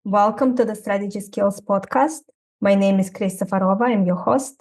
Welcome to the Strategy Skills podcast. My name is Kristofarova. I'm your host.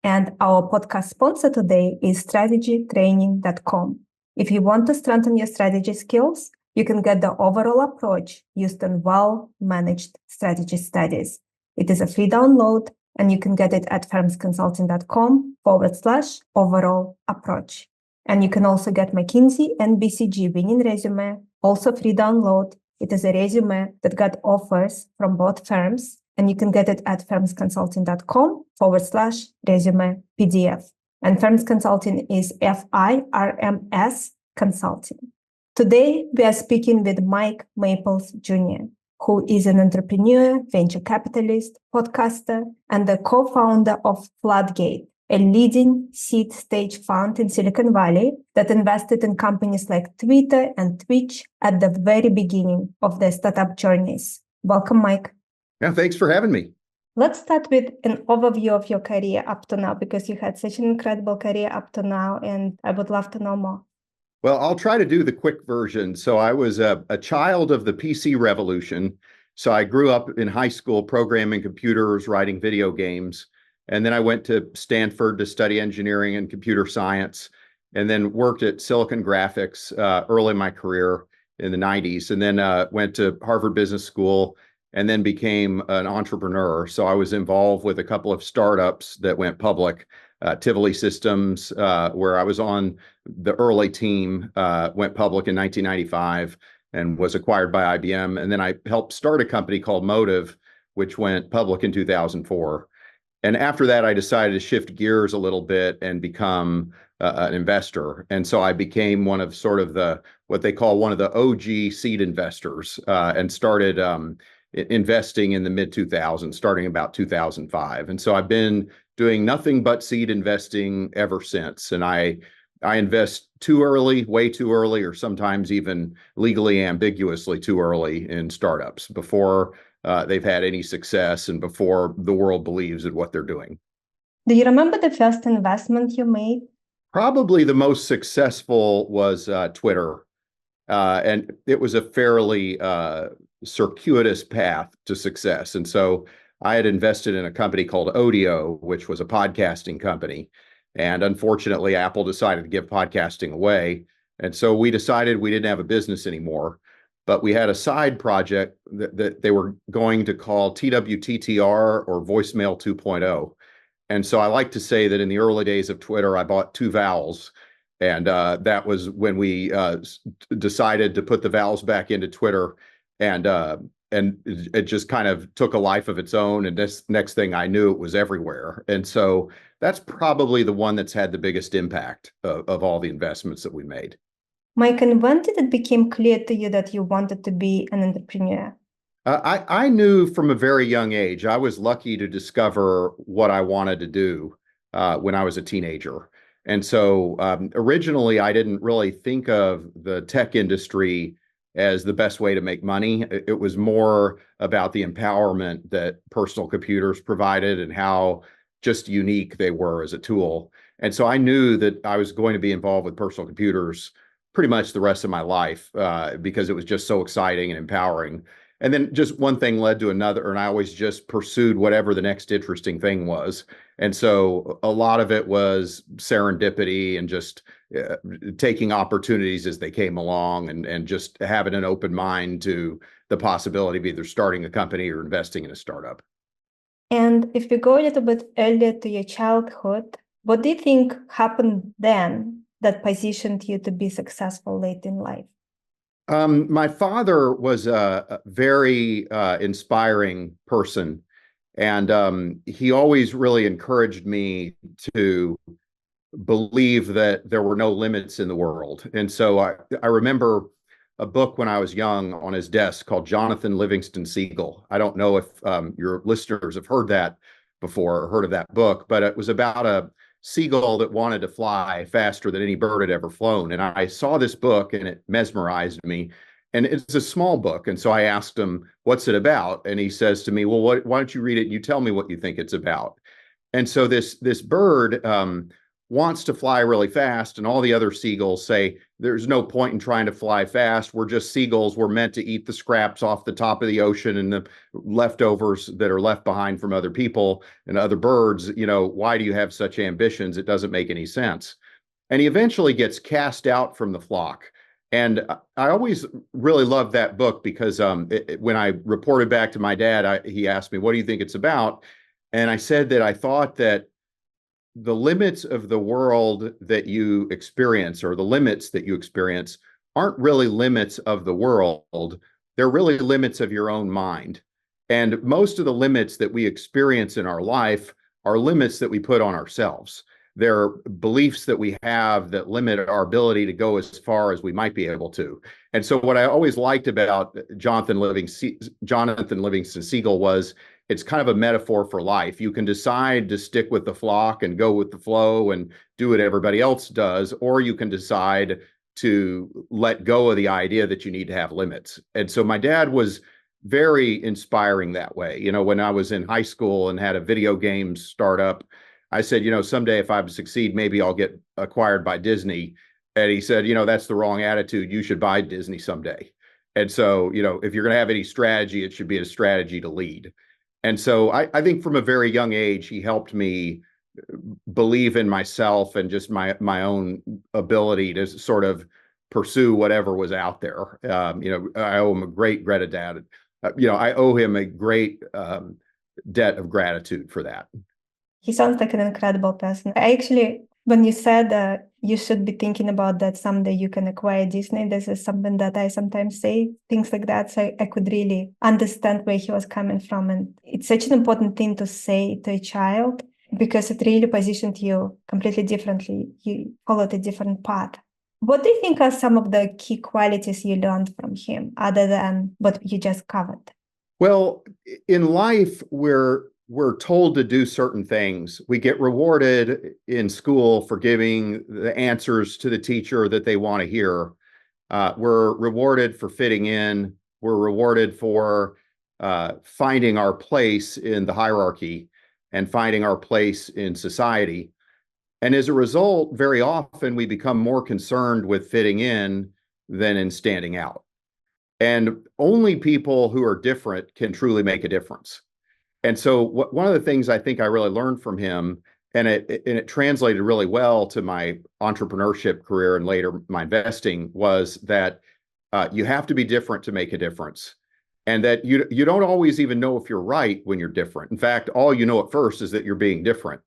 And our podcast sponsor today is strategytraining.com. If you want to strengthen your strategy skills, you can get the overall approach used in well-managed strategy studies. It is a free download, and you can get it at firmsconsulting.com/overall approach. And you can also get McKinsey and BCG winning resume, also free download. It is a resume that got offers from both firms, and you can get it at firmsconsulting.com/resume PDF. And Firms Consulting is FIRMS Consulting. Today, we are speaking with Mike Maples Jr., who is an entrepreneur, venture capitalist, podcaster, and the co-founder of FLOODGATE, a leading seed stage fund in Silicon Valley that invested in companies like Twitter and Twitch at the very beginning of their startup journeys. Welcome, Mike. Yeah, thanks for having me. Let's start with an overview of your career up to now, because you had such an incredible career up to now, and I would love to know more. Well, I'll try to do the quick version. So I was a child of the PC revolution. So I grew up in high school programming computers, writing video games. And then I went to Stanford to study engineering and computer science, and then worked at Silicon Graphics early in my career in the 90s, and then went to Harvard Business School, and then became an entrepreneur. So I was involved with a couple of startups that went public. Tivoli Systems, where I was on the early team, went public in 1995 and was acquired by IBM. And then I helped start a company called Motive, which went public in 2004. And after that, I decided to shift gears a little bit and become an investor. And so I became one of sort of what they call one of the OG seed investors, and started investing in the mid 2000s, starting about 2005. And so I've been doing nothing but seed investing ever since. And I invest too early, way too early, or sometimes even legally ambiguously too early in startups before they've had any success and before the world believes in what they're doing. Do you remember the first investment you made? Probably the most successful was Twitter. And it was a fairly circuitous path to success. And so I had invested in a company called Audio, which was a podcasting company. And unfortunately, Apple decided to give podcasting away. And so we decided we didn't have a business anymore. But we had a side project that they were going to call TWTTR, or Voicemail 2.0. And so I like to say that in the early days of Twitter, I bought two vowels. And that was when we decided to put the vowels back into Twitter. And it just kind of took a life of its own. And this next thing I knew, it was everywhere. And so that's probably the one that's had the biggest impact of all the investments that we made. Mike, and when did it become clear to you that you wanted to be an entrepreneur? I knew from a very young age. I was lucky to discover what I wanted to do when I was a teenager. And so originally, I didn't really think of the tech industry as the best way to make money. It was more about the empowerment that personal computers provided and how just unique they were as a tool. And so I knew that I was going to be involved with personal computers pretty much the rest of my life because it was just so exciting and empowering. And then just one thing led to another, and I always just pursued whatever the next interesting thing was. And so a lot of it was serendipity and just taking opportunities as they came along, and just having an open mind to the possibility of either starting a company or investing in a startup. And if we go a little bit earlier to your childhood, what do you think happened then that positioned you to be successful late in life? My father was a very inspiring person, and he always really encouraged me to believe that there were no limits in the world. And so I remember a book when I was young on his desk called Jonathan Livingston Seagull. I don't know if your listeners have heard that before or heard of that book, but it was about a seagull that wanted to fly faster than any bird had ever flown. And I saw this book and it mesmerized me. And it's a small book. And so I asked him, what's it about? And he says to me, well, why don't you read it and you tell me what you think it's about? And so this bird wants to fly really fast, and all the other seagulls say, there's no point in trying to fly fast. We're just seagulls. We're meant to eat the scraps off the top of the ocean and the leftovers that are left behind from other people and other birds. Why do you have such ambitions? It doesn't make any sense. And he eventually gets cast out from the flock. And I always really loved that book because when I reported back to my dad, he asked me, what do you think it's about? And I said that I thought that the limits of the world that you experience, or the limits that you experience, aren't really limits of the world. They're really limits of your own mind. And most of the limits that we experience in our life are limits that we put on ourselves. They're beliefs that we have that limit our ability to go as far as we might be able to. And so what I always liked about Jonathan Livingston Seagull was it's kind of a metaphor for life. You can decide to stick with the flock and go with the flow and do what everybody else does, or you can decide to let go of the idea that you need to have limits. And so my dad was very inspiring that way. When I was in high school and had a video game startup, I said, someday if I succeed, maybe I'll get acquired by Disney. And he said, that's the wrong attitude. You should buy Disney someday. And so, if you're going to have any strategy, it should be a strategy to lead. And so I think from a very young age, he helped me believe in myself and just my own ability to sort of pursue whatever was out there. I owe him a great gratitude. I owe him a great debt of gratitude for that. He sounds like an incredible person. When you said you should be thinking about that someday you can acquire Disney, this is something that I sometimes say, things like that. So I could really understand where he was coming from. And it's such an important thing to say to a child because it really positioned you completely differently. You followed a different path. What do you think are some of the key qualities you learned from him other than what you just covered? Well, in life, we're told to do certain things. We get rewarded in school for giving the answers to the teacher that they want to hear. We're rewarded for fitting in. We're rewarded for finding our place in the hierarchy and finding our place in society. And as a result, very often we become more concerned with fitting in than in standing out. And only people who are different can truly make a difference. And so one of the things I think I really learned from him, and it translated really well to my entrepreneurship career and later my investing, was that you have to be different to make a difference. And that you don't always even know if you're right when you're different. In fact, all you know at first is that you're being different.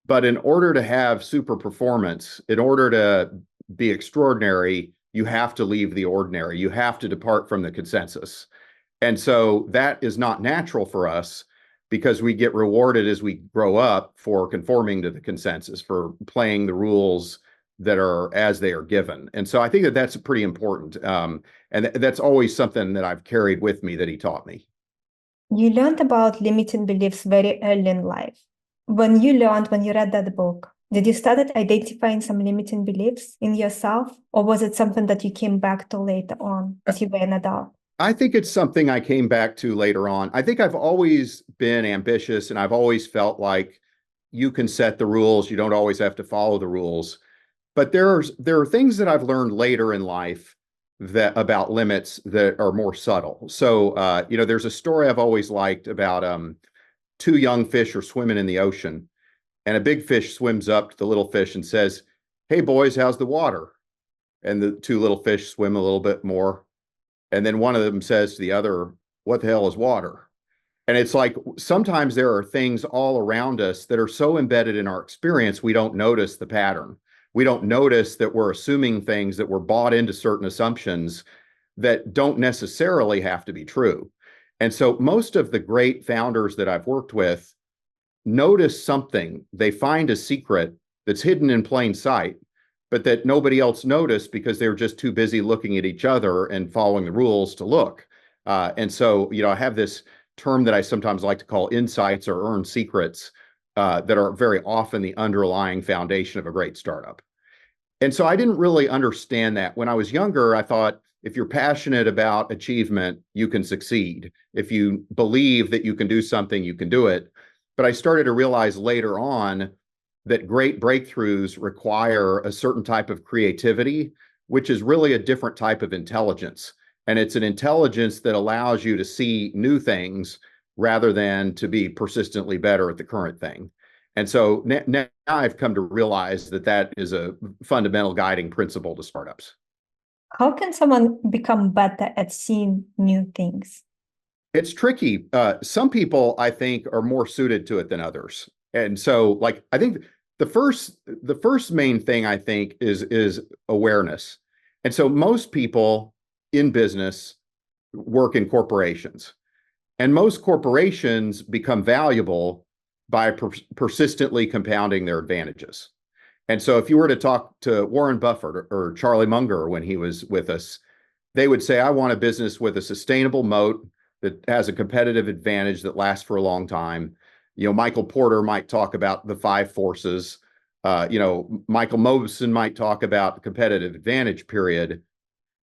But in order to have super performance, in order to be extraordinary, you have to leave the ordinary. You have to depart from the consensus. And so that is not natural for us, because we get rewarded as we grow up for conforming to the consensus, for playing the rules that are as they are given. And so I think that that's pretty important. And that's always something that I've carried with me that he taught me. You learned about limiting beliefs very early in life. When you read that book, did you start identifying some limiting beliefs in yourself, or was it something that you came back to later on as you were an adult? I think it's something I came back to later on. I think I've always been ambitious, and I've always felt like you can set the rules. You don't always have to follow the rules. But there are things that I've learned later in life about limits that are more subtle. So, there's a story I've always liked about two young fish are swimming in the ocean, and a big fish swims up to the little fish and says, "Hey, boys, how's the water?" And the two little fish swim a little bit more. And then one of them says to the other, "What the hell is water?" And it's like sometimes there are things all around us that are so embedded in our experience, we don't notice the pattern. We don't notice that we're assuming things, that we're bought into certain assumptions that don't necessarily have to be true. And so most of the great founders that I've worked with notice something. They find a secret that's hidden in plain sight, but that nobody else noticed because they were just too busy looking at each other and following the rules to look. And so, I have this term that I sometimes like to call insights or earned secrets that are very often the underlying foundation of a great startup. And so I didn't really understand that. When I was younger, I thought, if you're passionate about achievement, you can succeed. If you believe that you can do something, you can do it. But I started to realize later on that great breakthroughs require a certain type of creativity, which is really a different type of intelligence. And it's an intelligence that allows you to see new things rather than to be persistently better at the current thing. And so now I've come to realize that that is a fundamental guiding principle to startups. How can someone become better at seeing new things? It's tricky. Some people, I think, are more suited to it than others. And so, like, I think the first main thing I think is awareness. And so most people in business work in corporations, and most corporations become valuable by persistently compounding their advantages. And so if you were to talk to Warren Buffett or Charlie Munger when he was with us, they would say, I want a business with a sustainable moat that has a competitive advantage that lasts for a long time. Michael Porter might talk about the five forces. Michael Mauboussin might talk about the competitive advantage period.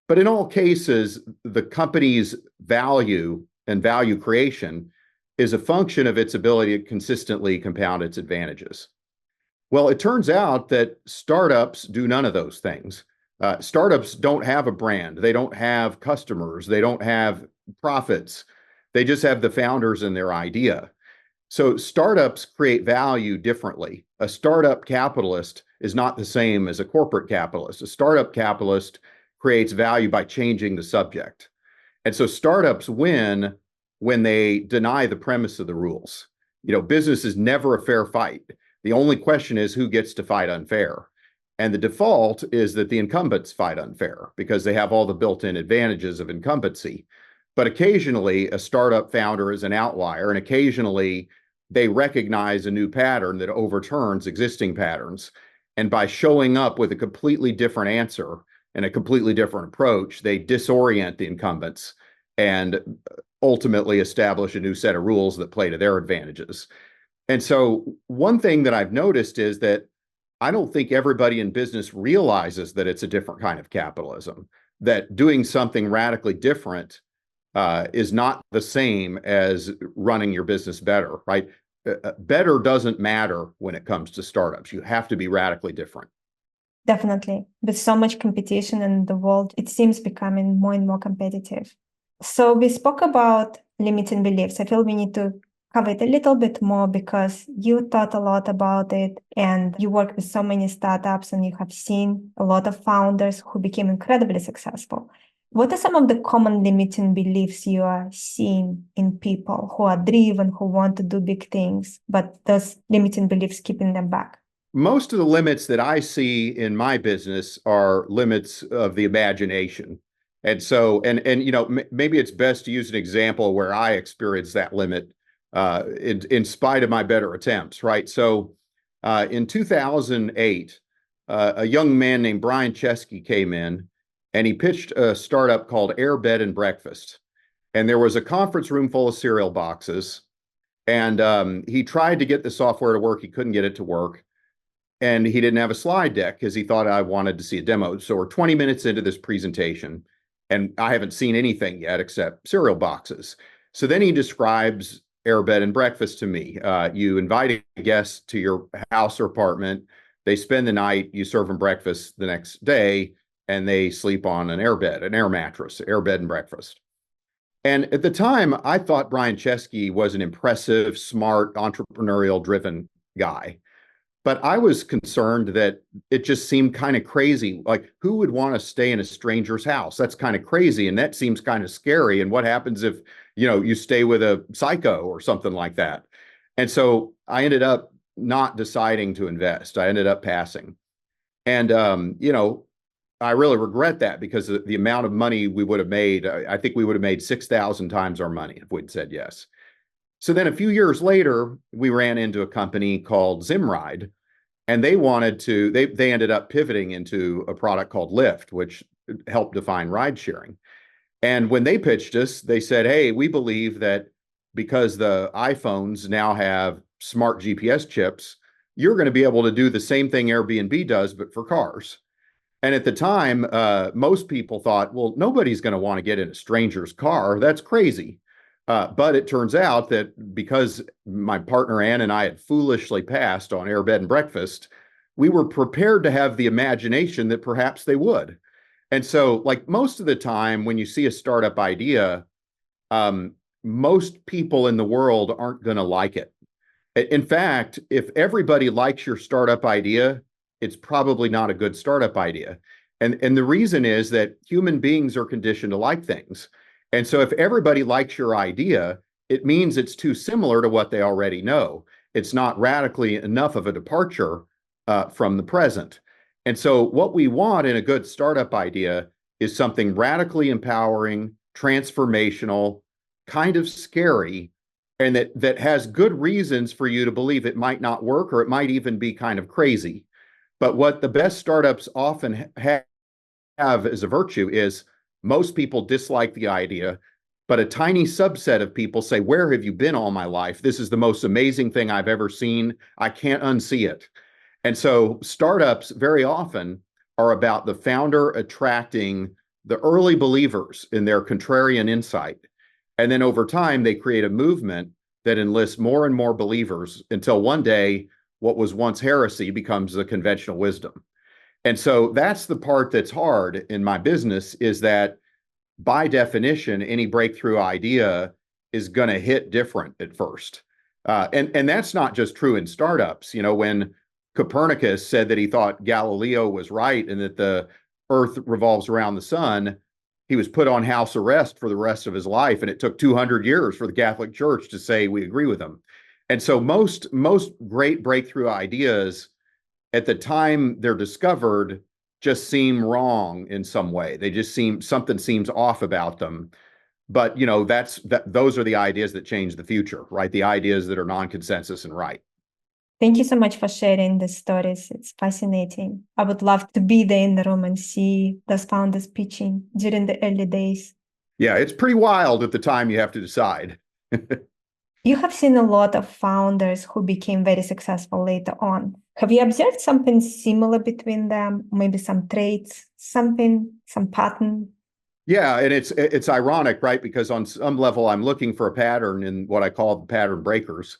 But in all cases, the company's value and value creation is a function of its ability to consistently compound its advantages. Well, it turns out that startups do none of those things. Startups don't have a brand. They don't have customers. They don't have profits. They just have the founders and their idea. So startups create value differently. A startup capitalist is not the same as a corporate capitalist. A startup capitalist creates value by changing the subject. And so startups win when they deny the premise of the rules. Business is never a fair fight. The only question is who gets to fight unfair. And the default is that the incumbents fight unfair because they have all the built-in advantages of incumbency. But occasionally a startup founder is an outlier, and occasionally they recognize a new pattern that overturns existing patterns. And by showing up with a completely different answer and a completely different approach, they disorient the incumbents and ultimately establish a new set of rules that play to their advantages. And so one thing that I've noticed is that I don't think everybody in business realizes that it's a different kind of capitalism, that doing something radically different is not the same as running your business better, right? Better doesn't matter when it comes to startups. You have to be radically different. Definitely. With so much competition in the world, it seems becoming more and more competitive. So we spoke about limiting beliefs. I feel we need to cover it a little bit more because you thought a lot about it and you work with so many startups and you have seen a lot of founders who became incredibly successful. What are some of the common limiting beliefs you are seeing in people who are driven, who want to do big things, but those limiting beliefs keeping them back? Most of the limits that I see in my business are limits of the imagination. And so, maybe it's best to use an example where I experienced that limit in spite of my better attempts, right? So in 2008, a young man named Brian Chesky came in and he pitched a startup called Air Bed and Breakfast. And there was a conference room full of cereal boxes. And he tried to get the software to work. He couldn't get it to work. And he didn't have a slide deck because he thought I wanted to see a demo. So we're 20 minutes into this presentation and I haven't seen anything yet except cereal boxes. So then he describes Air Bed and Breakfast to me. You invite a guest to your house or apartment. They spend the night, you serve them breakfast the next day, and they sleep on an air bed, an air mattress, Air Bed and Breakfast. And at the time, I thought Brian Chesky was an impressive, smart, entrepreneurial driven guy. But I was concerned that it just seemed kind of crazy. Like, who would want to stay in a stranger's house? That's kind of crazy. And that seems kind of scary. And what happens if, you stay with a psycho or something like that? And so I ended up not deciding to invest. I ended up passing. And, I really regret that because the amount of money we would have made, I think we would have made 6,000 times our money if we'd said yes. So then a few years later, we ran into a company called Zimride, and they ended up pivoting into a product called Lyft, which helped define ride sharing. And when they pitched us, they said, hey, we believe that because the iPhones now have smart GPS chips, you're going to be able to do the same thing Airbnb does, but for cars. And at the time, most people thought, well, nobody's going to want to get in a stranger's car. That's crazy. But it turns out that because my partner Ann and I had foolishly passed on Air Bed and Breakfast, we were prepared to have the imagination that perhaps they would. And so, like most of the time, when you see a startup idea, most people in the world aren't going to like it. In fact, if everybody likes your startup idea, it's probably not a good startup idea. And the reason is that human beings are conditioned to like things. And so if everybody likes your idea, it means it's too similar to what they already know. It's not radically enough of a departure from the present. And so what we want in a good startup idea is something radically empowering, transformational, kind of scary, and that has good reasons for you to believe it might not work, or it might even be kind of crazy. But what the best startups often have as a virtue is most people dislike the idea, but a tiny subset of people say, "Where have you been all my life? This is the most amazing thing I've ever seen. I can't unsee it." And so startups very often are about the founder attracting the early believers in their contrarian insight. And then over time, they create a movement that enlists more and more believers until one day, what was once heresy becomes the conventional wisdom. And so that's the part that's hard in my business, is that by definition, any breakthrough idea is going to hit different at first. And that's not just true in startups. You know, when Copernicus said that he thought Galileo was right and that the Earth revolves around the sun, he was put on house arrest for the rest of his life. And it took 200 years for the Catholic Church to say, we agree with him. And so most great breakthrough ideas at the time they're discovered just seem wrong in some way. They just something seems off about them. But you know, those are the ideas that change the future, right? The ideas that are non-consensus and right. Thank you so much for sharing the stories. It's fascinating. I would love to be there in the room and see those founders pitching during the early days. Yeah, it's pretty wild at the time you have to decide. You have seen a lot of founders who became very successful later on. Have you observed something similar between them? Maybe some traits, some pattern? Yeah, and it's ironic, right? Because on some level, I'm looking for a pattern in what I call the pattern breakers.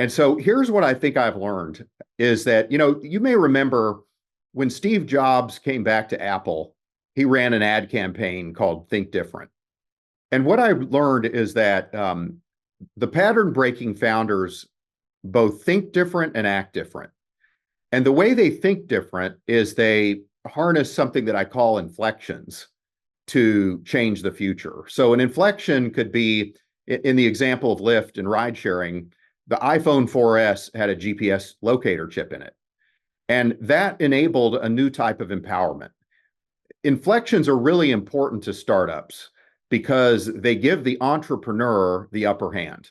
And so here's what I think I've learned is that, you know, you may remember when Steve Jobs came back to Apple, he ran an ad campaign called Think Different. And what I learned is that the pattern breaking founders both think different and act different. And the way they think different is they harness something that I call inflections to change the future. So an inflection could be, in the example of Lyft and ride sharing, the iPhone 4S had a GPS locator chip in it. And that enabled a new type of empowerment. Inflections are really important to startups because they give the entrepreneur the upper hand.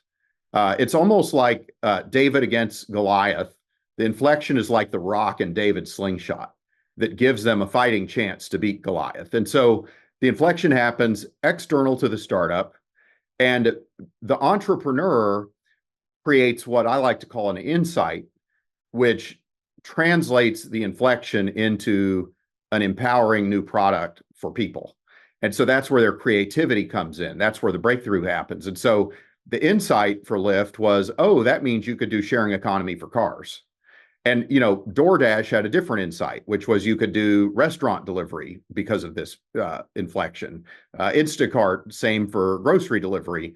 It's almost like David against Goliath. The inflection is like the rock in David's slingshot that gives them a fighting chance to beat Goliath. And so the inflection happens external to the startup, and the entrepreneur creates what I like to call an insight, which translates the inflection into an empowering new product for people. And so that's where their creativity comes in. That's where the breakthrough happens. And so the insight for Lyft was, oh, that means you could do sharing economy for cars. And, you know, DoorDash had a different insight, which was you could do restaurant delivery because of this inflection. Instacart, same for grocery delivery.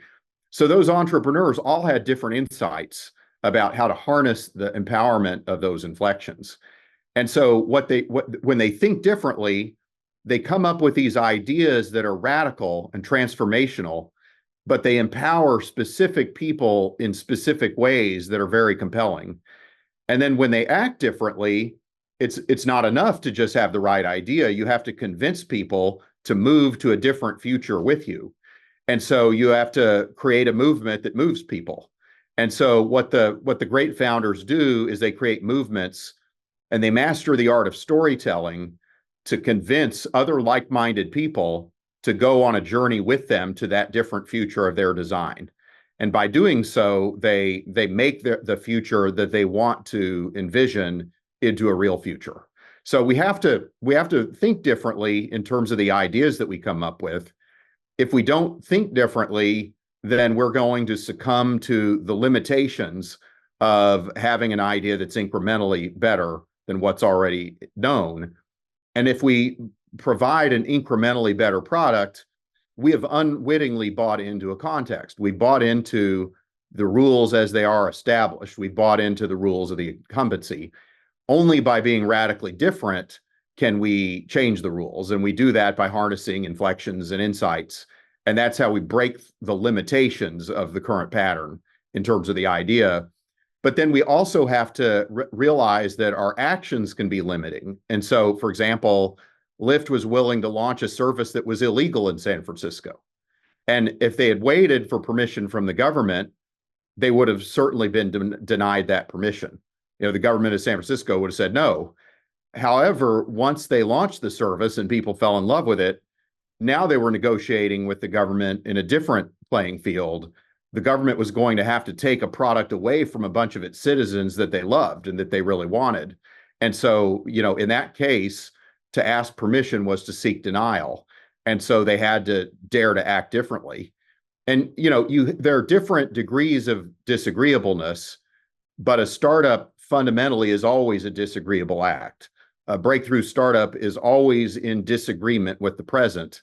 So those entrepreneurs all had different insights about how to harness the empowerment of those inflections. And so when they think differently, they come up with these ideas that are radical and transformational, but they empower specific people in specific ways that are very compelling. And then when they act differently, it's not enough to just have the right idea. You have to convince people to move to a different future with you. And so you have to create a movement that moves people. And so what the great founders do is they create movements and they master the art of storytelling to convince other like-minded people to go on a journey with them to that different future of their design. And by doing so, they make the future that they want to envision into a real future. So we have to think differently in terms of the ideas that we come up with. If we don't think differently, then we're going to succumb to the limitations of having an idea that's incrementally better than what's already known. And if we provide an incrementally better product, we have unwittingly bought into a context. We bought into the rules as they are established. We bought into the rules of the incumbency. Only by being radically different can we change the rules. And we do that by harnessing inflections and insights. And that's how we break the limitations of the current pattern in terms of the idea. But then we also have to realize that our actions can be limiting. And so, for example, Lyft was willing to launch a service that was illegal in San Francisco. And if they had waited for permission from the government, they would have certainly been denied that permission. You know, the government of San Francisco would have said no. However, once they launched the service and people fell in love with it, now they were negotiating with the government in a different playing field. The government was going to have to take a product away from a bunch of its citizens that they loved and that they really wanted. And so, you know, in that case, to ask permission was to seek denial. And so they had to dare to act differently. And, you know, there are different degrees of disagreeableness, but a startup fundamentally is always a disagreeable act. A breakthrough startup is always in disagreement with the present.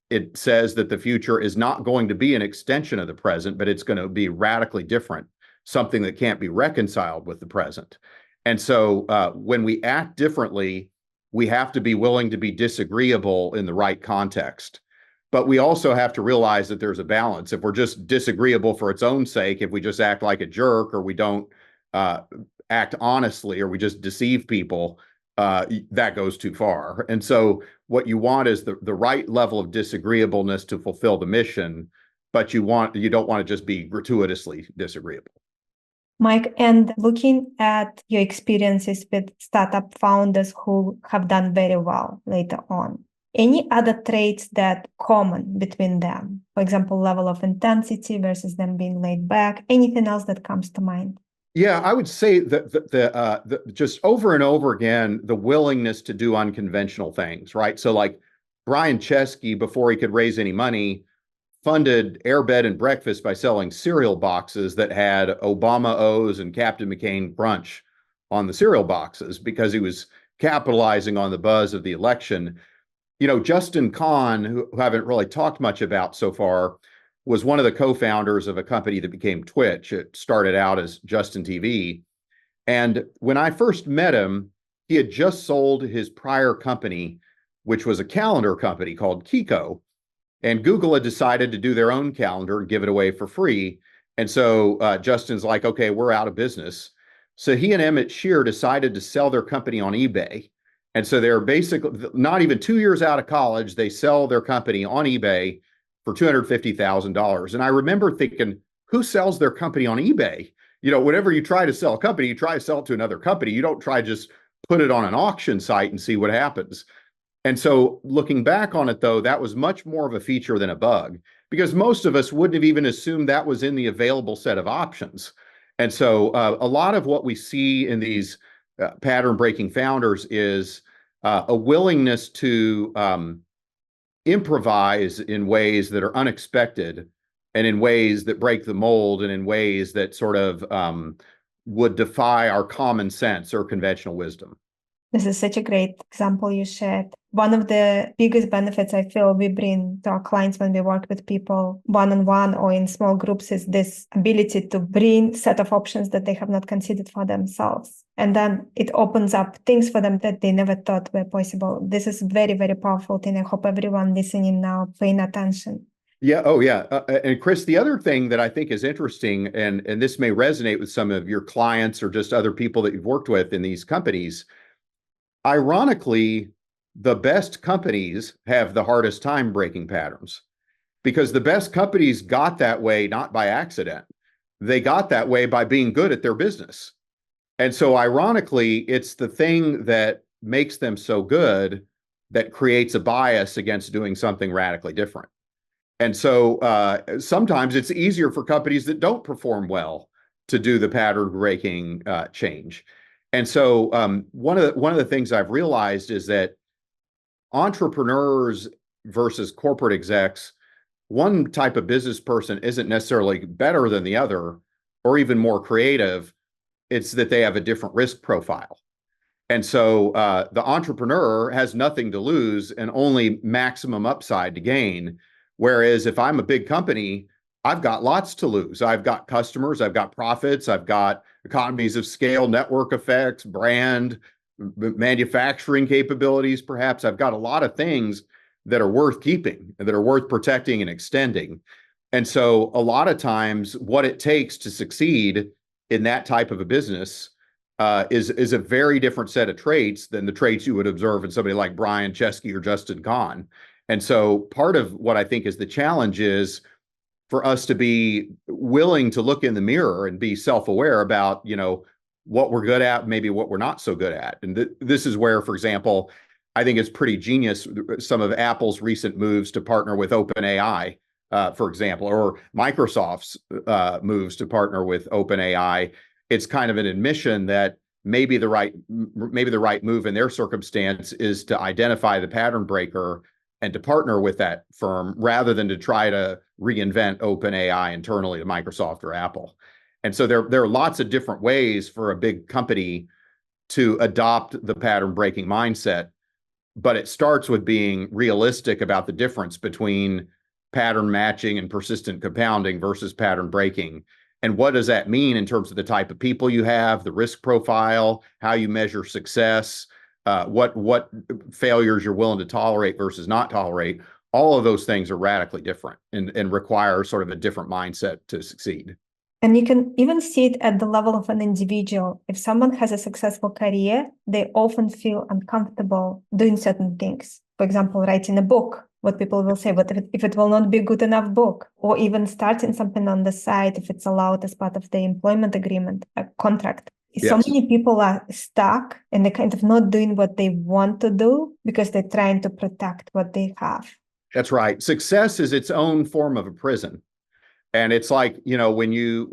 It says that the future is not going to be an extension of the present, but it's going to be radically different, something that can't be reconciled with the present. And so when we act differently, we have to be willing to be disagreeable in the right context. But we also have to realize that there's a balance. If we're just disagreeable for its own sake, if we just act like a jerk or we don't act honestly or we just deceive people, that goes too far. And so what you want is the right level of disagreeableness to fulfill the mission, but you don't want to just be gratuitously disagreeable. Mike, and looking at your experiences with startup founders who have done very well later on, any other traits that common between them? For example, level of intensity versus them being laid back, anything else that comes to mind? Yeah, I would say that just over and over again, the willingness to do unconventional things, right? So like Brian Chesky, before he could raise any money, funded Air Bed and Breakfast by selling cereal boxes that had Obama O's and Captain McCain brunch on the cereal boxes because he was capitalizing on the buzz of the election. You know, Justin Kahn, who haven't really talked much about so far, was one of the co-founders of a company that became Twitch. It started out as Justin TV. And when I first met him, he had just sold his prior company, which was a calendar company called Kiko. And Google had decided to do their own calendar and give it away for free. And so Justin's like, okay, we're out of business. So he and Emmett Shear decided to sell their company on eBay. And so they're basically not even 2 years out of college, they sell their company on eBay for $250,000. And I remember thinking, who sells their company on eBay? You know, whenever you try to sell a company, you try to sell it to another company. You don't try to just put it on an auction site and see what happens. And so looking back on it, though, that was much more of a feature than a bug, because most of us wouldn't have even assumed that was in the available set of options. And so a lot of what we see in these pattern-breaking founders is a willingness to improvise in ways that are unexpected and in ways that break the mold and in ways that sort of would defy our common sense or conventional wisdom. This is such a great example you shared. One of the biggest benefits I feel we bring to our clients when we work with people one-on-one or in small groups is this ability to bring a set of options that they have not considered for themselves. And then it opens up things for them that they never thought were possible. This is very, very powerful thing. I hope everyone listening now paying attention. Yeah. Oh, yeah. And Chris, the other thing that I think is interesting, and this may resonate with some of your clients or just other people that you've worked with in these companies, ironically, the best companies have the hardest time breaking patterns because the best companies got that way not by accident. They got that way by being good at their business. And so ironically, it's the thing that makes them so good that creates a bias against doing something radically different. And so sometimes it's easier for companies that don't perform well to do the pattern breaking change. And so one of the things I've realized is that entrepreneurs versus corporate execs one type of business person isn't necessarily better than the other or even more creative. It's that they have a different risk profile. And so the entrepreneur has nothing to lose and only maximum upside to gain. Whereas if I'm a big company, I've got lots to lose. I've got customers, I've got profits, I've got economies of scale, network effects, brand, manufacturing capabilities, perhaps. I've got a lot of things that are worth keeping, that are worth protecting and extending. And so a lot of times what it takes to succeed in that type of a business is a very different set of traits than the traits you would observe in somebody like Brian Chesky or Justin Kahn. And so part of what I think is the challenge is for us to be willing to look in the mirror and be self-aware about, what we're good at, maybe what we're not so good at. And this is where, for example, I think it's pretty genius, some of Apple's recent moves to partner with OpenAI, for example, or Microsoft's moves to partner with OpenAI. It's kind of an admission that maybe the right move in their circumstance is to identify the pattern breaker and to partner with that firm rather than to try to reinvent OpenAI internally to Microsoft or Apple. And so there are lots of different ways for a big company to adopt the pattern breaking mindset, but it starts with being realistic about the difference between pattern matching and persistent compounding versus pattern breaking. And what does that mean in terms of the type of people you have, the risk profile, how you measure success, what failures you're willing to tolerate versus not tolerate? All of those things are radically different and require sort of a different mindset to succeed. And you can even see it at the level of an individual. If someone has a successful career, they often feel uncomfortable doing certain things. For example, writing a book, what people will say, but if it will not be a good enough book, or even starting something on the side, if it's allowed as part of the employment agreement, a contract. Yes. So many people are stuck and they're kind of not doing what they want to do because they're trying to protect what they have. That's right. Success is its own form of a prison. And it's like, when you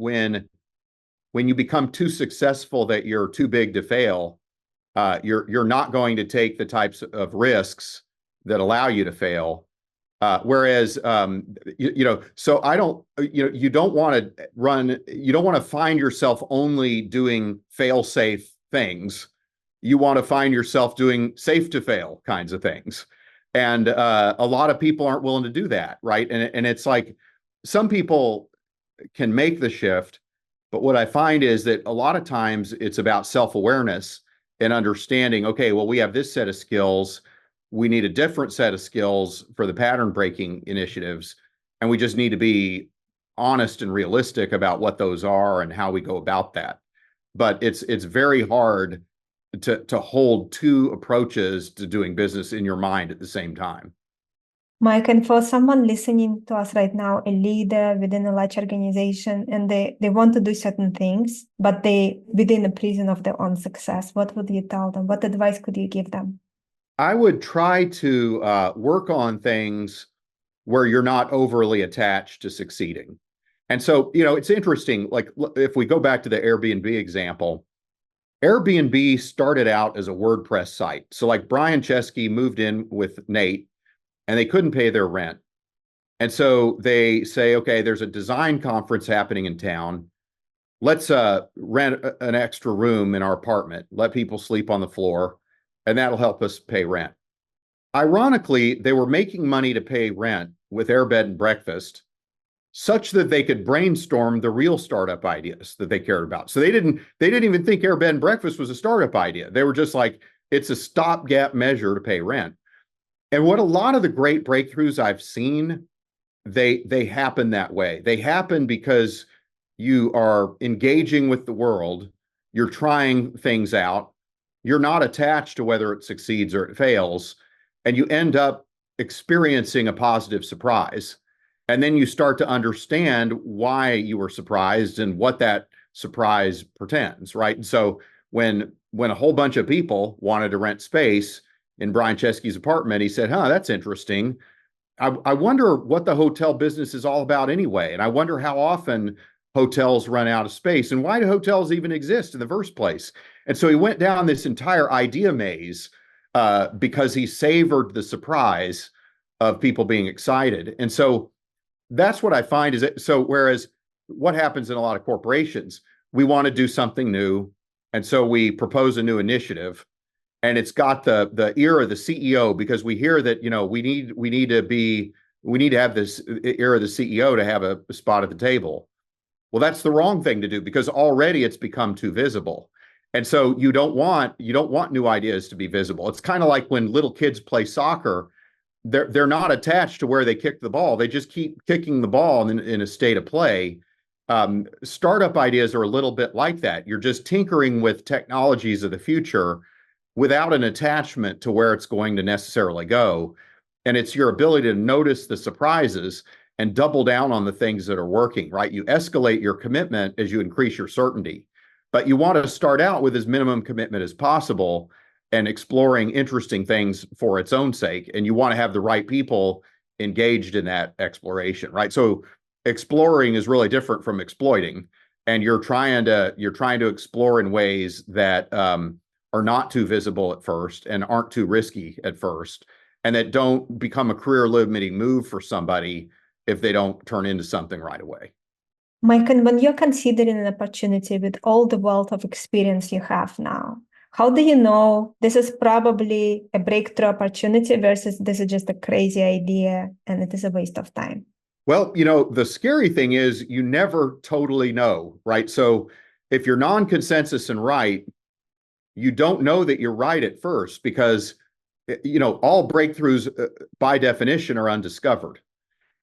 become too successful that you're too big to fail, you're not going to take the types of risks that allow you to fail. Whereas, so I don't, you don't want to find yourself only doing fail-safe things. You want to find yourself doing safe to fail kinds of things. And a lot of people aren't willing to do that, right? And it's like, some people can make the shift, but what I find is that a lot of times it's about self-awareness and understanding, okay, well, we have this set of skills. We need a different set of skills for the pattern breaking initiatives. And we just need to be honest and realistic about what those are and how we go about that. But it's very hard to hold two approaches to doing business in your mind at the same time. Mike, and for someone listening to us right now, a leader within a large organization, and they want to do certain things, but they within a prison of their own success, what would you tell them? What advice could you give them? I would try to work on things where you're not overly attached to succeeding. And so, it's interesting, like if we go back to the Airbnb example, Airbnb started out as a WordPress site. So like Brian Chesky moved in with Nate, and they couldn't pay their rent. And so they say, okay, there's a design conference happening in town. Let's rent an extra room in our apartment, let people sleep on the floor, and that'll help us pay rent. Ironically, they were making money to pay rent with Airbed and Breakfast such that they could brainstorm the real startup ideas that they cared about. So they didn't even think Airbed and Breakfast was a startup idea. They were just like, it's a stopgap measure to pay rent. And what a lot of the great breakthroughs I've seen, they happen that way. They happen because you are engaging with the world, you're trying things out, you're not attached to whether it succeeds or it fails, and you end up experiencing a positive surprise. And then you start to understand why you were surprised and what that surprise portends, right? And so when a whole bunch of people wanted to rent space in Brian Chesky's apartment, he said, that's interesting. I wonder what the hotel business is all about anyway. And I wonder how often hotels run out of space and why do hotels even exist in the first place? And so he went down this entire idea maze because he savored the surprise of people being excited. And so that's what I find is that, so whereas what happens in a lot of corporations, we want to do something new. And so we propose a new initiative, and it's got the ear of the CEO, because we hear that, we need to have this ear of the CEO to have a spot at the table. Well, that's the wrong thing to do, because already it's become too visible. And so you don't want new ideas to be visible. It's kind of like when little kids play soccer, they're not attached to where they kick the ball. They just keep kicking the ball in a state of play. Startup ideas are a little bit like that. You're just tinkering with technologies of the future without an attachment to where it's going to necessarily go. And it's your ability to notice the surprises and double down on the things that are working, right? You escalate your commitment as you increase your certainty, but you want to start out with as minimum commitment as possible and exploring interesting things for its own sake. And you want to have the right people engaged in that exploration, right? So exploring is really different from exploiting, and you're trying to explore in ways that are not too visible at first and aren't too risky at first, and that don't become a career limiting move for somebody if they don't turn into something right away. Mike, and when you're considering an opportunity with all the wealth of experience you have now, how do you know this is probably a breakthrough opportunity versus this is just a crazy idea and it is a waste of time? Well, the scary thing is you never totally know, right? So if you're non-consensus and right, you don't know that you're right at first, because all breakthroughs by definition are undiscovered.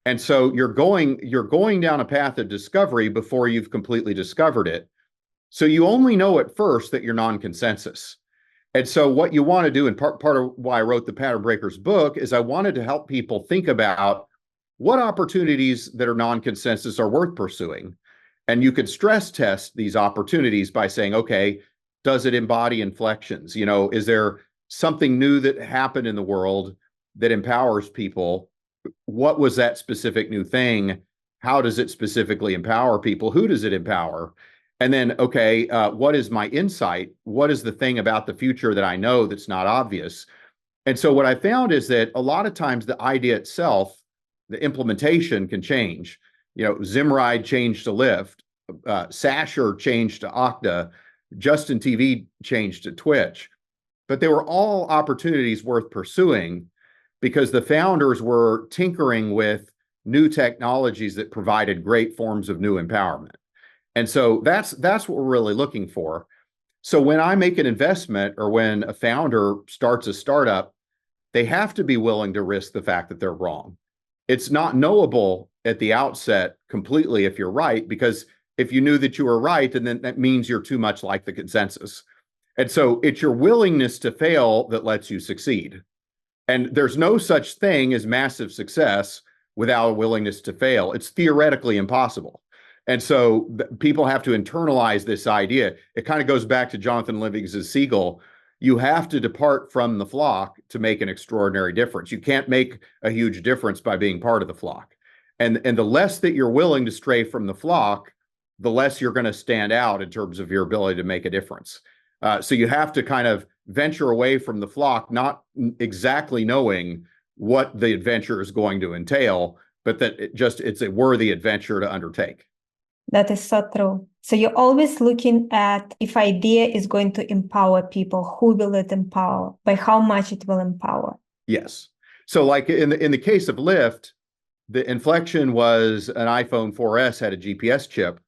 And so you're going down a path of discovery before you've completely discovered it. So you only know at first that you're non-consensus. And so what you want to do, and part of why I wrote the Pattern Breakers book, is I wanted to help people think about what opportunities that are non-consensus are worth pursuing. And you could stress test these opportunities by saying, okay, does it embody inflections? Is there something new that happened in the world that empowers people? What was that specific new thing? How does it specifically empower people? Who does it empower? And then, okay, what is my insight? What is the thing about the future that I know that's not obvious? And so what I found is that a lot of times the idea itself, the implementation can change. Zimride changed to Lyft, Sasher changed to Okta, Justin TV changed to Twitch. But they were all opportunities worth pursuing because the founders were tinkering with new technologies that provided great forms of new empowerment. And so that's what we're really looking for. So when I make an investment or when a founder starts a startup, they have to be willing to risk the fact that they're wrong. It's not knowable at the outset completely if you're right, because if you knew that you were right, then that means you're too much like the consensus. And so it's your willingness to fail that lets you succeed. And there's no such thing as massive success without a willingness to fail. It's theoretically impossible. And so people have to internalize this idea. It kind of goes back to Jonathan Livingston's seagull. You have to depart from the flock to make an extraordinary difference. You can't make a huge difference by being part of the flock. And the less that you're willing to stray from the flock, the less you're going to stand out in terms of your ability to make a difference. So you have to kind of venture away from the flock, not exactly knowing what the adventure is going to entail, but that it's a worthy adventure to undertake. That is so true. So you're always looking at if idea is going to empower people, who will it empower, by how much it will empower. Yes. So like in the case of Lyft, the inflection was an iPhone 4S had a GPS chip.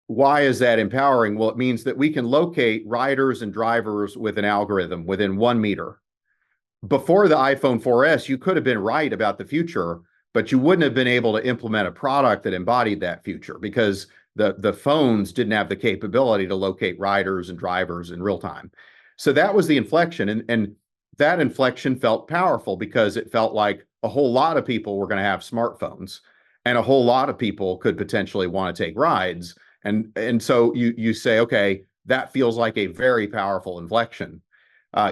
Why is that empowering? Well, it means that we can locate riders and drivers with an algorithm within 1 meter. Before the iPhone 4S, you could have been right about the future, but you wouldn't have been able to implement a product that embodied that future because the phones didn't have the capability to locate riders and drivers in real time. So that was the inflection. And that inflection felt powerful because it felt like a whole lot of people were going to have smartphones and a whole lot of people could potentially want to take rides. And so you say, okay, that feels like a very powerful inflection.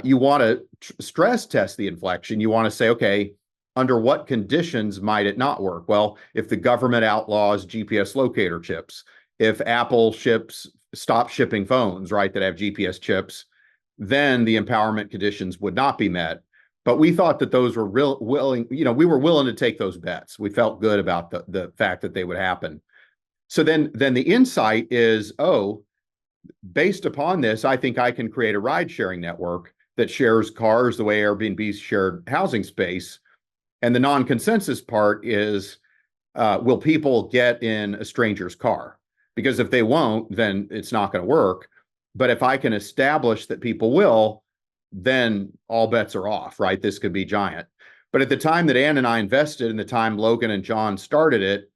You want to stress test the inflection. You want to say, okay, under what conditions might it not work? Well, if the government outlaws GPS locator chips, if Apple stops shipping phones, right, that have GPS chips, then the empowerment conditions would not be met. But we thought that those were willing, we were willing to take those bets. We felt good about the fact that they would happen. So then the insight is, based upon this, I think I can create a ride sharing network that shares cars the way Airbnb's shared housing space. And the non-consensus part is, will people get in a stranger's car? Because if they won't, then it's not going to work. But if I can establish that people will, then all bets are off, right? This could be giant. But at the time that Ann and I invested, and the time Logan and John started it,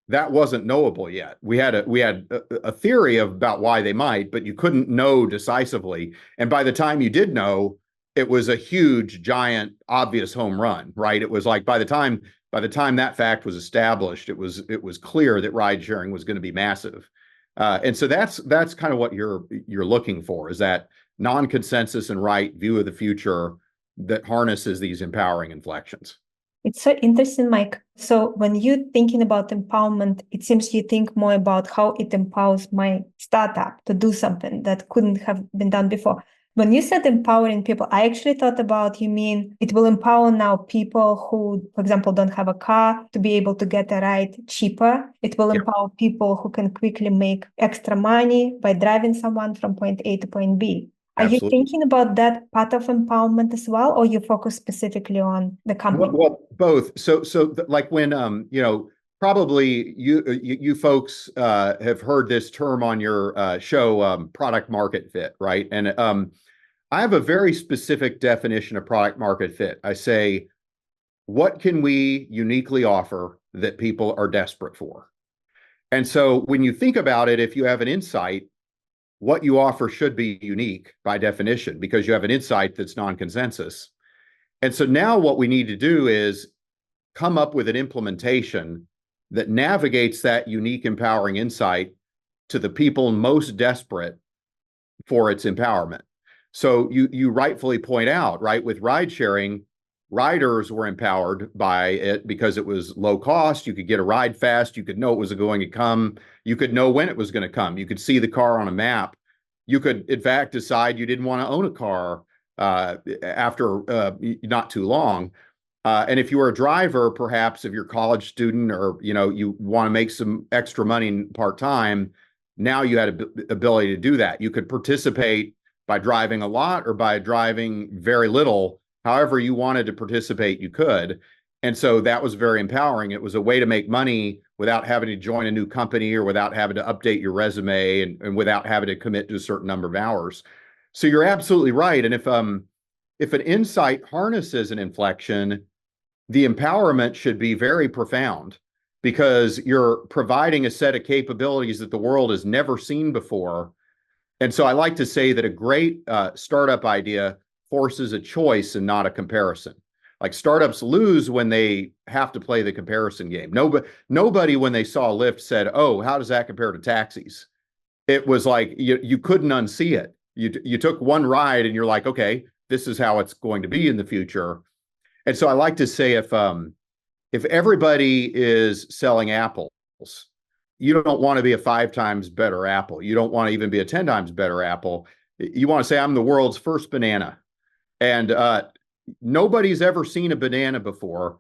that wasn't knowable yet. We had a theory about why they might, but you couldn't know decisively. And by the time you did know, it was a huge, giant, obvious home run, right? It was like by the time that fact was established, it was clear that ride sharing was going to be massive. And so that's kind of what you're looking for, is that non-consensus and right view of the future that harnesses these empowering inflections. It's so interesting, Mike. So when you're thinking about empowerment, it seems you think more about how it empowers my startup to do something that couldn't have been done before. When you said empowering people, I actually thought about, you mean it will empower now people who, for example, don't have a car to be able to get a ride cheaper. It will empower people who can quickly make extra money by driving someone from point A to point B. Are you thinking about that part of empowerment as well, or you focus specifically on the company? Well, both. So like when probably you folks have heard this term on your show, product market fit, right? And I have a very specific definition of product market fit. I say, what can we uniquely offer that people are desperate for? And so when you think about it, if you have an insight, what you offer should be unique by definition, because you have an insight that's non-consensus. And so now what we need to do is come up with an implementation that navigates that unique, empowering insight to the people most desperate for its empowerment. So you rightfully point out, right, with ride sharing, riders were empowered by it because it was low cost. You could get a ride fast. You could know it was going to come. You could know when it was going to come. You could see the car on a map. You could, in fact, decide you didn't want to own a car after not too long. And if you were a driver, perhaps if you're a college student, or you want to make some extra money part-time, now you had an ability to do that. You could participate by driving a lot or by driving very little. However you wanted to participate, you could. And so that was very empowering. It was a way to make money without having to join a new company, or without having to update your resume, and without having to commit to a certain number of hours. So you're absolutely right. And if an insight harnesses an inflection, the empowerment should be very profound, because you're providing a set of capabilities that the world has never seen before. And so I like to say that a great startup idea forces a choice and not a comparison. Like, startups lose when they have to play the comparison game. Nobody when they saw Lyft said, "Oh, how does that compare to taxis?" It was like you couldn't unsee it. You took one ride and you're like, okay, this is how it's going to be in the future. And so I like to say, if everybody is selling apples, you don't want to be a 5 times better apple. You don't want to even be a 10 times better apple. You want to say, I'm the world's first banana. And nobody's ever seen a banana before,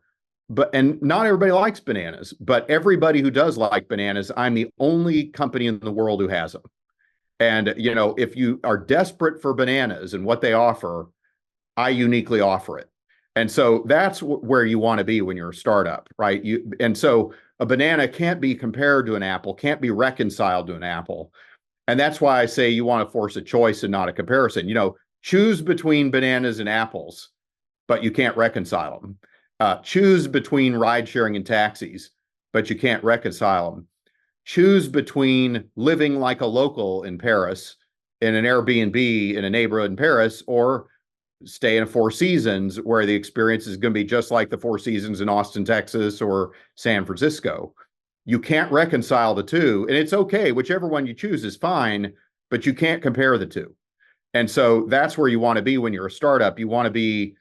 and not everybody likes bananas, but everybody who does like bananas, I'm the only company in the world who has them. And, if you are desperate for bananas and what they offer, I uniquely offer it. And so that's where you want to be when you're a startup, right? And so a banana can't be compared to an apple, can't be reconciled to an apple. And that's why I say you want to force a choice and not a comparison. Choose between bananas and apples, but you can't reconcile them. Choose between ride sharing and taxis, but you can't reconcile them. Choose between living like a local in Paris, in an Airbnb in a neighborhood in Paris, or stay in a Four Seasons where the experience is going to be just like the Four Seasons in Austin, Texas, or San Francisco. You can't reconcile the two, and it's okay. Whichever one you choose is fine, but you can't compare the two. And so that's where you want to be when you're a startup. You want to be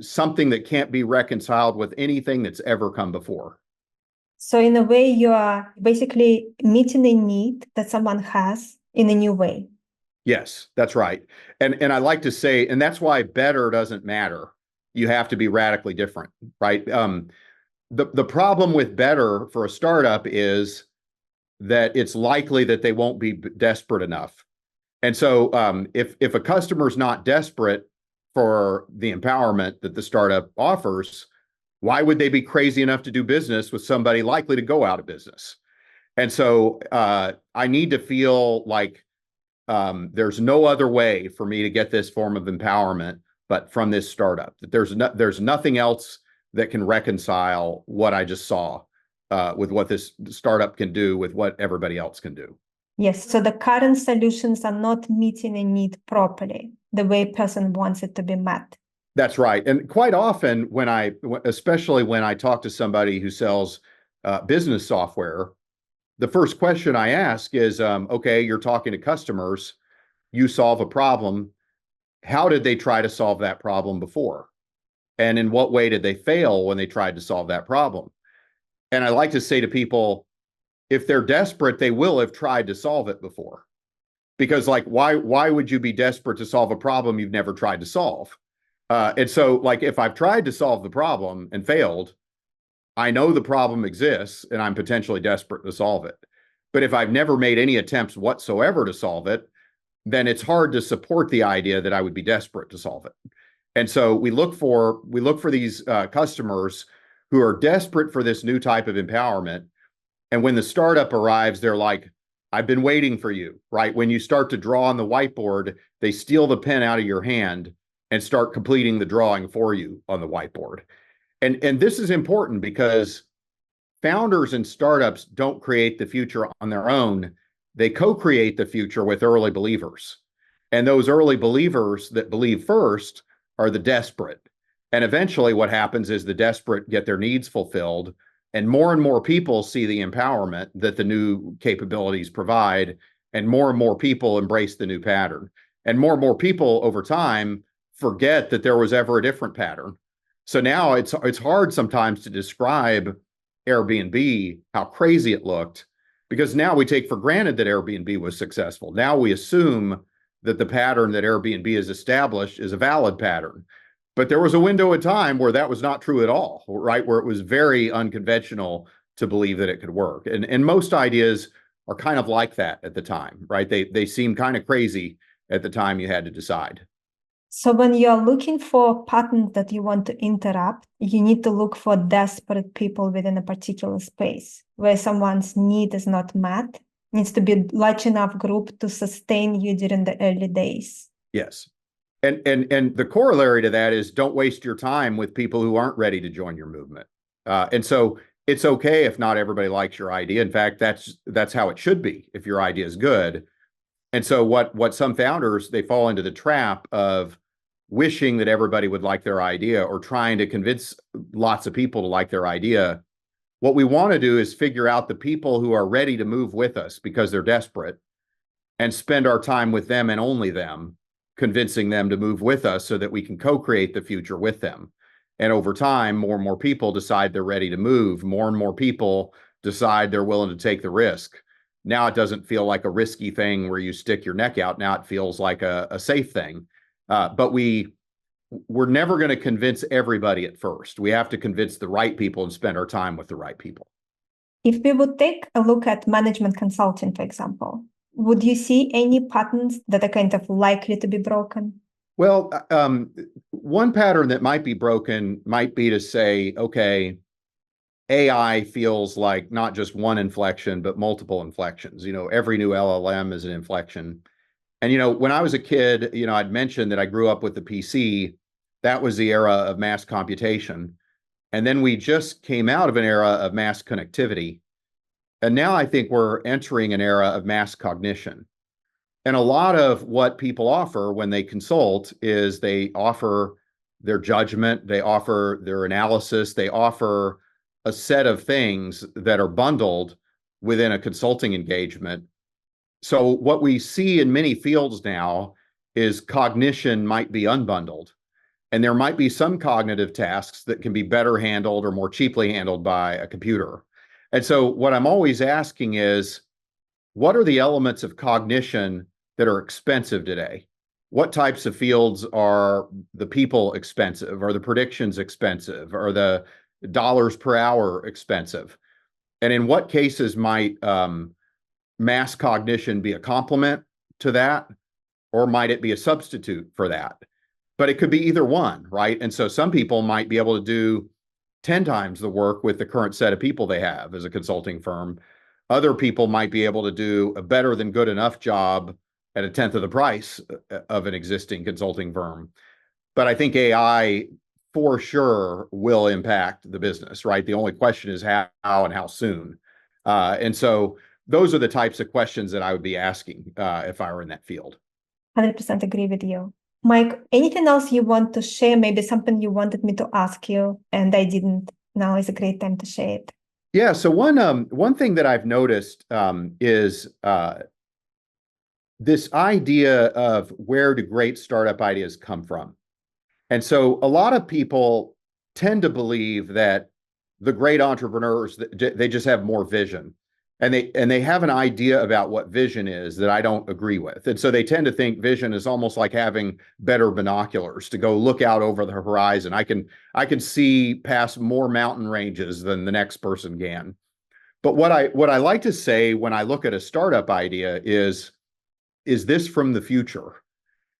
something that can't be reconciled with anything that's ever come before. So in a way, you are basically meeting a need that someone has in a new way. Yes, that's right. And I like to say, and that's why better doesn't matter. you have to be radically different, right? The problem with better for a startup is that it's likely that they won't be desperate enough. And so if a customer's not desperate for the empowerment that the startup offers, why would they be crazy enough to do business with somebody likely to go out of business? And so I need to feel like there's no other way for me to get this form of empowerment but from this startup, that there's nothing else that can reconcile what I just saw with what this startup can do with what everybody else can do. Yes, so the current solutions are not meeting a need properly, the way a person wants it to be met. That's right. And quite often especially when I talk to somebody who sells business software, the first question I ask is, okay, you're talking to customers, you solve a problem. How did they try to solve that problem before? And in what way did they fail when they tried to solve that problem? And I like to say to people, if they're desperate, they will have tried to solve it before. Because like, why would you be desperate to solve a problem you've never tried to solve? And so like, if I've tried to solve the problem and failed, I know the problem exists and I'm potentially desperate to solve it. But if I've never made any attempts whatsoever to solve it, then it's hard to support the idea that I would be desperate to solve it. And so we look for these customers who are desperate for this new type of empowerment. And when the startup arrives, they're like, I've been waiting for you, right? When you start to draw on the whiteboard, they steal the pen out of your hand and start completing the drawing for you on the whiteboard. And this is important because founders and startups don't create the future on their own. They co-create the future with early believers. And those early believers that believe first are the desperate. And eventually what happens is the desperate get their needs fulfilled, and more people see the empowerment that the new capabilities provide, and more people embrace the new pattern. And more people over time forget that there was ever a different pattern. So now it's hard sometimes to describe Airbnb, how crazy it looked, because now we take for granted that Airbnb was successful. Now we assume that the pattern that Airbnb has established is a valid pattern. But there was a window of time where that was not true at all, right? Where it was very unconventional to believe that it could work. And most ideas are kind of like that at the time, right? They seem kind of crazy at the time you had to decide. So when you're looking for patterns that you want to interrupt, you need to look for desperate people within a particular space where someone's need is not met. It needs to be a large enough group to sustain you during the early days. Yes. And the corollary to that is don't waste your time with people who aren't ready to join your movement. And so it's okay if not everybody likes your idea. In fact, that's how it should be if your idea is good. And so what some founders, they fall into the trap of wishing that everybody would like their idea or trying to convince lots of people to like their idea. What we want to do is figure out the people who are ready to move with us because they're desperate and spend our time with them and only them, convincing them to move with us so that we can co-create the future with them. And over time, more and more people decide they're ready to move. More and more people decide they're willing to take the risk. Now it doesn't feel like a risky thing where you stick your neck out. Now it feels like a safe thing. But we're never going to convince everybody at first. We have to convince the right people and spend our time with the right people. If we would take a look at management consulting, for example, would you see any patterns that are kind of likely to be broken? Well, one pattern that might be broken might be to say, okay, AI feels like not just one inflection, but multiple inflections. Every new LLM is an inflection. And, when I was a kid, I'd mentioned that I grew up with the PC. That was the era of mass computation. And then we just came out of an era of mass connectivity. And now I think we're entering an era of mass cognition. And a lot of what people offer when they consult is they offer their judgment, they offer their analysis, they offer a set of things that are bundled within a consulting engagement. So what we see in many fields now is cognition might be unbundled, and there might be some cognitive tasks that can be better handled or more cheaply handled by a computer. And so what I'm always asking is, what are the elements of cognition that are expensive today? what types of fields are the people expensive? Are the predictions expensive? Are the dollars per hour expensive? And in what cases might mass cognition be a complement to that, or might it be a substitute for that? But it could be either one, right? And so some people might be able to do 10 times the work with the current set of people they have as a consulting firm. Other people might be able to do a better than good enough job at a tenth of the price of an existing consulting firm. But I think AI for sure will impact the business, right? The only question is how and how soon. And so those are the types of questions that I would be asking if I were in that field. 100% agree with you. Mike, anything else you want to share? Maybe something you wanted me to ask you and I didn't. Now is a great time to share it. Yeah. So one thing that I've noticed is this idea of where do great startup ideas come from? And so a lot of people tend to believe that the great entrepreneurs, they just have more vision. And they have an idea about what vision is that I don't agree with. And so they tend to think vision is almost like having better binoculars to go look out over the horizon. I can see past more mountain ranges than the next person can. But what I like to say when I look at a startup idea is this from the future?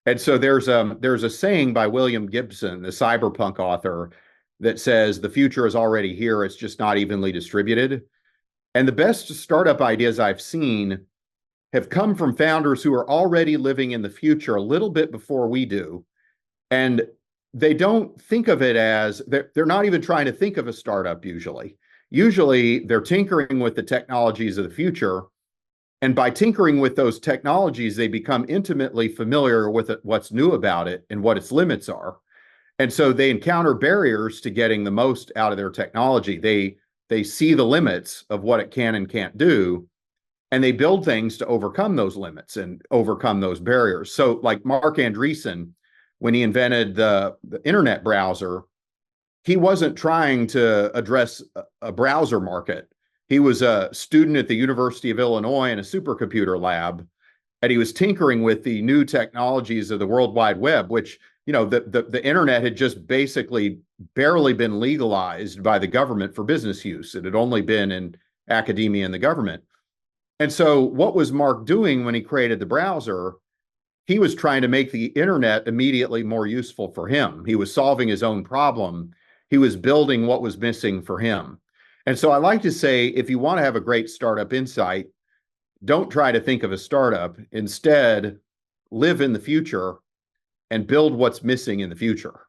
And so there's a saying by William Gibson, the cyberpunk author, that says the future is already here. It's just not evenly distributed. And the best startup ideas I've seen have come from founders who are already living in the future a little bit before we do. And they don't think of it as, they're not even trying to think of a startup usually. Usually they're tinkering with the technologies of the future. And by tinkering with those technologies, they become intimately familiar with it, what's new about it and what its limits are. And so they encounter barriers to getting the most out of their technology. They see the limits of what it can and can't do, and they build things to overcome those limits and overcome those barriers. So like Mark Andreessen, when he invented the internet browser, he wasn't trying to address a browser market. He was a student at the University of Illinois in a supercomputer lab, and he was tinkering with the new technologies of the World Wide Web, which, you know, the internet had just basically barely been legalized by the government for business use. It had only been in academia and the government. And so what was Mark doing when he created the browser? He was trying to make the internet immediately more useful for him. He was solving his own problem. He was building what was missing for him. And so I like to say, if you want to have a great startup insight, don't try to think of a startup. Instead, live in the future and build what's missing in the future.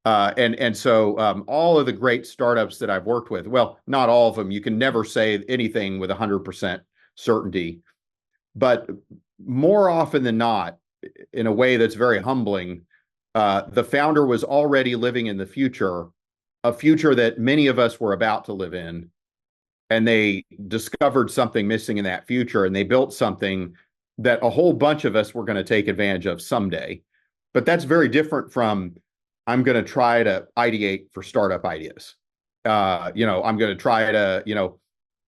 And so all of the great startups that I've worked with, well, not all of them, you can never say anything with 100% certainty, but more often than not, in a way that's very humbling, the founder was already living in the future, a future that many of us were about to live in. And they discovered something missing in that future, and they built something that a whole bunch of us were going to take advantage of someday. But that's very different from, I'm going to try to ideate for startup ideas. You know, I'm going to try to, you know,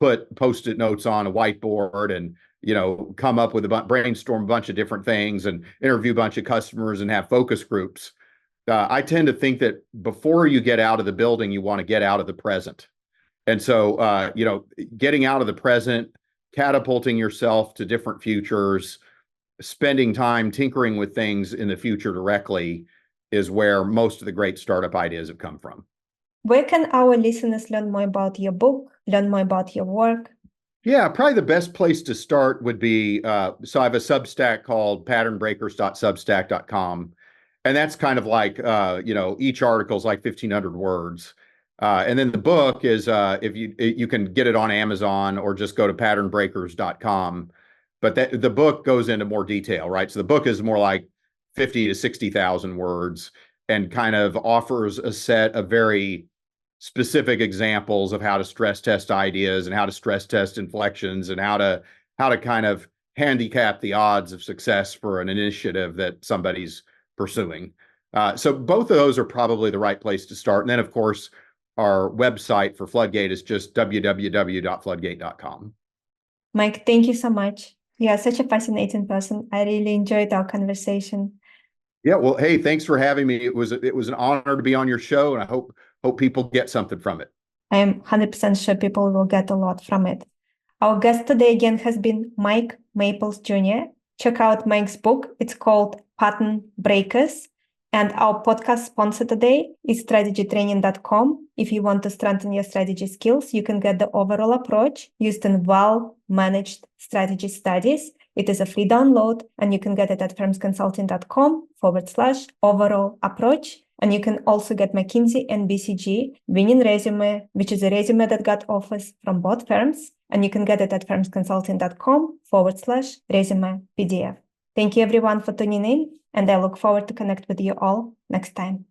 put Post-it notes on a whiteboard and, you know, come up with brainstorm a bunch of different things and interview a bunch of customers and have focus groups. I tend to think that before you get out of the building, you want to get out of the present. And so, you know, getting out of the present, catapulting yourself to different futures, spending time tinkering with things in the future directly is where most of the great startup ideas have come from. Where can our listeners learn more about your book, learn more about your work? Yeah, probably the best place to start would be, so I have a Substack called patternbreakers.substack.com. And that's kind of like, you know, each article is like 1,500 words. And then the book is, if you can get it on Amazon or just go to patternbreakers.com. But the book goes into more detail, right? So the book is more like 50 to 60,000 words and kind of offers a set of very specific examples of how to stress test ideas and how to stress test inflections and how to kind of handicap the odds of success for an initiative that somebody's pursuing. So both of those are probably the right place to start. And then, of course, our website for Floodgate is just www.floodgate.com. Mike, thank you so much. You are such a fascinating person. I really enjoyed our conversation. Yeah, well, hey, thanks for having me. It was an honor to be on your show, and I hope people get something from it. I am 100% sure people will get a lot from it. Our guest today again has been Mike Maples Jr. Check out Mike's book. It's called Pattern Breakers. And our podcast sponsor today is strategytraining.com. If you want to strengthen your strategy skills, you can get the overall approach used in well-managed strategy studies. It is a free download, and you can get it at firmsconsulting.com/overall approach. And you can also get McKinsey and BCG winning resume, which is a resume that got offers from both firms. And you can get it at firmsconsulting.com/resume PDF. Thank you everyone for tuning in, and I look forward to connect with you all next time.